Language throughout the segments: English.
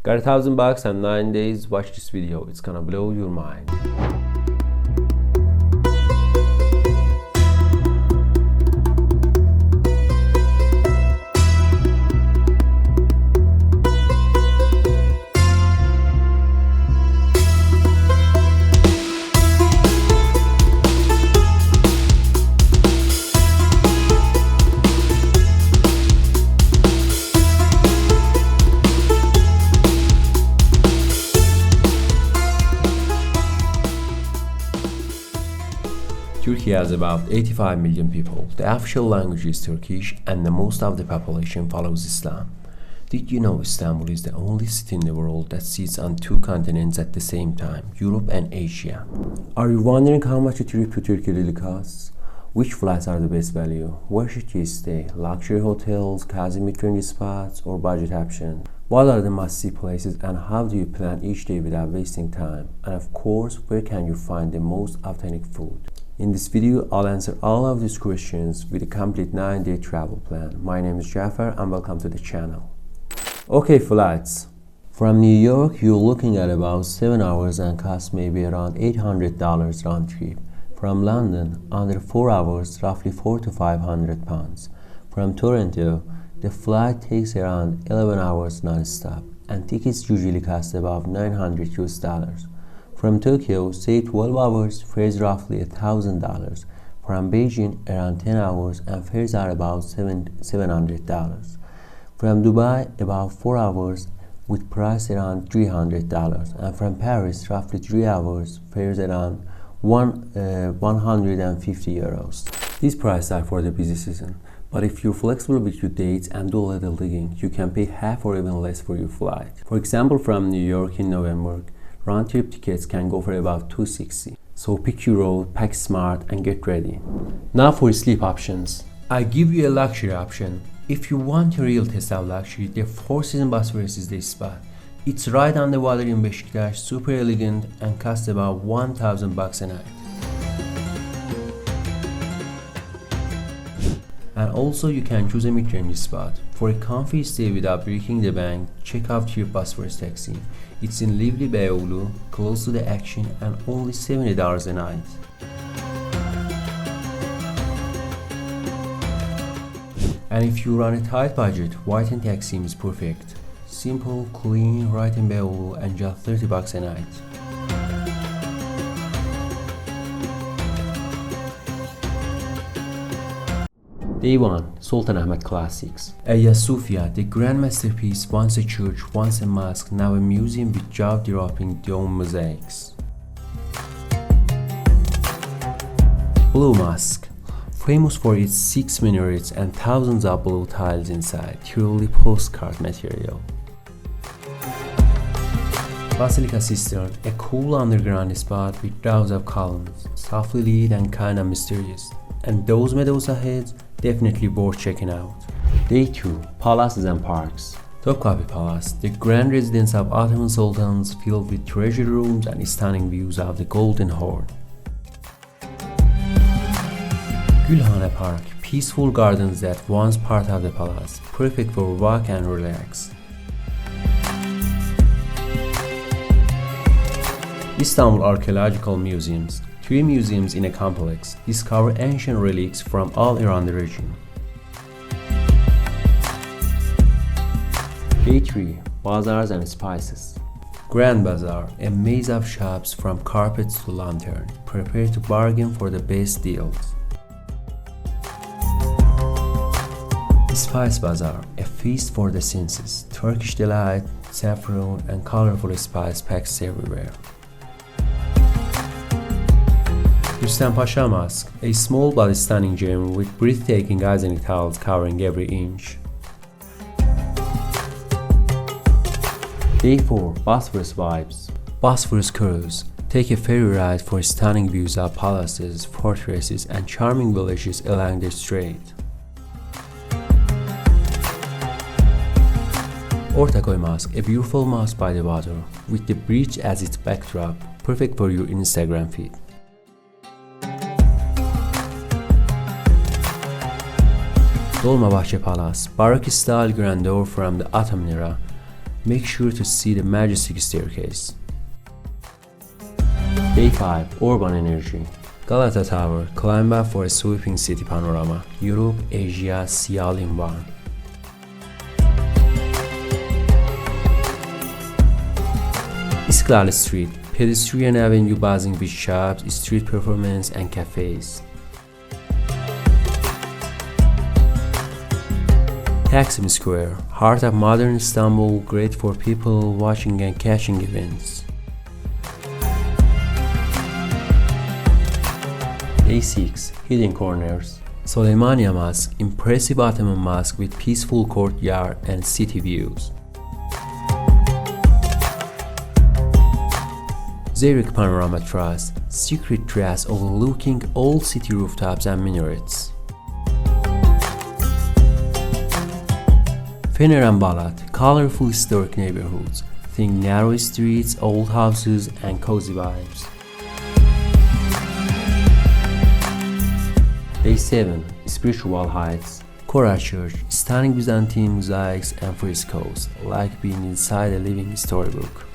Got $1,000 and 9 days? Watch this video, it's gonna blow your mind. Turkey has about 85 million people. The official language is Turkish and most of the population follows Islam. Did you know Istanbul is the only city in the world that sits on two continents at the same time, Europe and Asia? Are you wondering how much a trip to Turkey really costs? Which flights are the best value? Where should you stay? Luxury hotels, Kazimir trendy spots, or budget options? What are the must-see places and how do you plan each day without wasting time? And of course, where can you find the most authentic food? In this video, I'll answer all of these questions with a complete 9-day travel plan. My name is Jafar and welcome to the channel. Okay, flights. From New York, you're looking at about 7 hours and cost maybe around $800 round trip. From London, under 4 hours, roughly 400 to 500 pounds. From Toronto, the flight takes around 11 hours non-stop and tickets usually cost about $900 US. From Tokyo, say 12 hours, fares roughly $1,000. From Beijing, around 10 hours and fares are about $700. From Dubai, about 4 hours with price around $300. And from Paris, roughly 3 hours, fares around 150 euros. These prices are for the busy season, but if you're flexible with your dates and do a little digging, you can pay half or even less for your flight. For example, from New York in November, round-trip tickets can go for about $260. So pick your road, pack smart and get ready. Now for sleep options. I give you a luxury option. If you want a real test of luxury, the Four Seasons Bosphorus is the spot. It's right on the water in Beşiktaş, super elegant and costs about $1,000 a night. And also you can choose a mid-range spot. For a comfy stay without breaking the bank, check out your Bosphorus taxi. It's in lively Beyoğlu, close to the action and only $70 a night. And if you run a tight budget, White and Taksim is perfect. Simple, clean, right in Beyoğlu and just $30 a night. Day 1. Sultan Ahmed Classics. Hagia Sophia, the grand masterpiece, once a church, once a mosque, now a museum with jaw-dropping dome mosaics. Blue Mosque, famous for its 6 minarets and thousands of blue tiles inside, truly postcard material. Basilica Cistern, a cool underground spot with rows of columns, softly lit and kinda mysterious. And those meadows ahead, definitely worth checking out. Day 2. Palaces and Parks. Topkapi Palace, the grand residence of Ottoman sultans filled with treasure rooms and stunning views of the Golden Horn. Gülhane Park, peaceful gardens that once part of the palace, perfect for walk and relax. Istanbul Archaeological Museums. 3 museums in a complex discover ancient relics from all around the region. Day 3. Bazaars and Spices. Grand Bazaar, a maze of shops from carpets to lanterns. Prepare to bargain for the best deals. Spice Bazaar, a feast for the senses. Turkish delight, saffron and colorful spice packs everywhere. Rüstem Pasha Mosque, a small but stunning gem with breathtaking Islamic tiles covering every inch. Day 4. Bosphorus Vibes. Bosphorus Cruise. Take a ferry ride for stunning views of palaces, fortresses and charming villages along the strait. Ortaköy Mosque, a beautiful mosque by the water, with the bridge as its backdrop, perfect for your Instagram feed. Dolmabahce Palace, Baroque style grandeur from the Ottoman era, make sure to see the majestic staircase. Day 5. Urban Energy. Galata Tower, climb up for a sweeping city panorama. Europe, Asia, see all in one. Istiklal Street, pedestrian avenue buzzing with shops, street performance and cafes. Taksim Square, heart of modern Istanbul, great for people watching and catching events. Day 6. Hidden Corners. Soleimania Mosque, impressive Ottoman mosque with peaceful courtyard and city views. Zeyrik Panorama Terrace, secret terrace overlooking old city rooftops and minarets. Fener and Balat, colorful historic neighborhoods. Think narrow streets, old houses, and cozy vibes. Day 7. Spiritual Heights. Kora Church, stunning Byzantine mosaics and frescoes, like being inside a living storybook.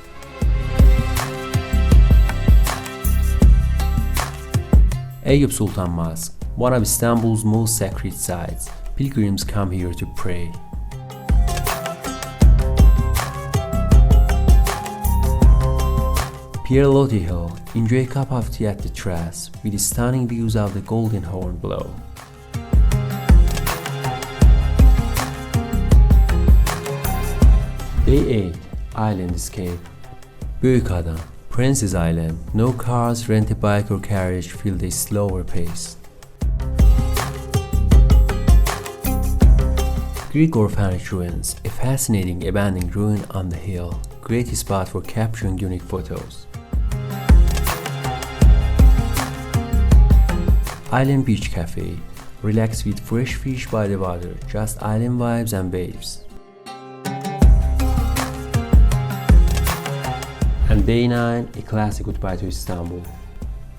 Eyüp Sultan Mosque, one of Istanbul's most sacred sites. Pilgrims come here to pray. Pierre Loti Hill, enjoy a cup of tea at the terrace with stunning views of the Golden Horn below. Day 8. Island Escape. Büyükada, Princess Island, no cars, rent a bike or carriage, feel the slower pace. Greek orphanage ruins, a fascinating abandoned ruin on the hill, great spot for capturing unique photos. Island Beach Cafe, relax with fresh fish by the water, just island vibes and waves. And Day 9, a classic goodbye to Istanbul.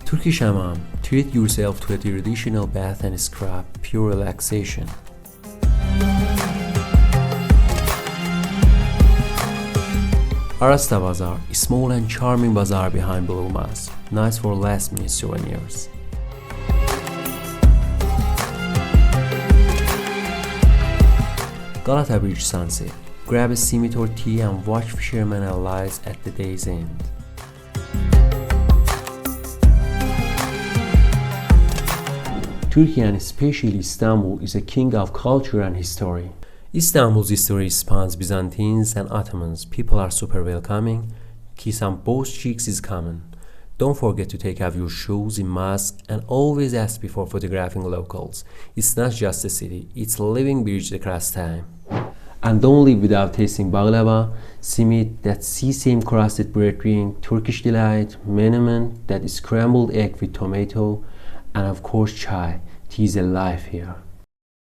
Turkish Hammam, treat yourself to a traditional bath and scrub, pure relaxation. Arasta Bazaar, a small and charming bazaar behind Blue Mosque, nice for last minute souvenirs. Galata Bridge sunset, grab a simit or tea and watch fishermen and lights at the day's end. Turkey and especially Istanbul is a king of culture and history. Istanbul's history spans Byzantines and Ottomans. People are super welcoming. Kiss on both cheeks is common. Don't forget to take off your shoes in mosque and always ask before photographing locals. It's not just a city, it's a living bridge across time. And don't leave without tasting baklava, simit, that sesame crusted bread ring, Turkish delight, menemen, that is scrambled egg with tomato, and of course chai. Tea is alive here.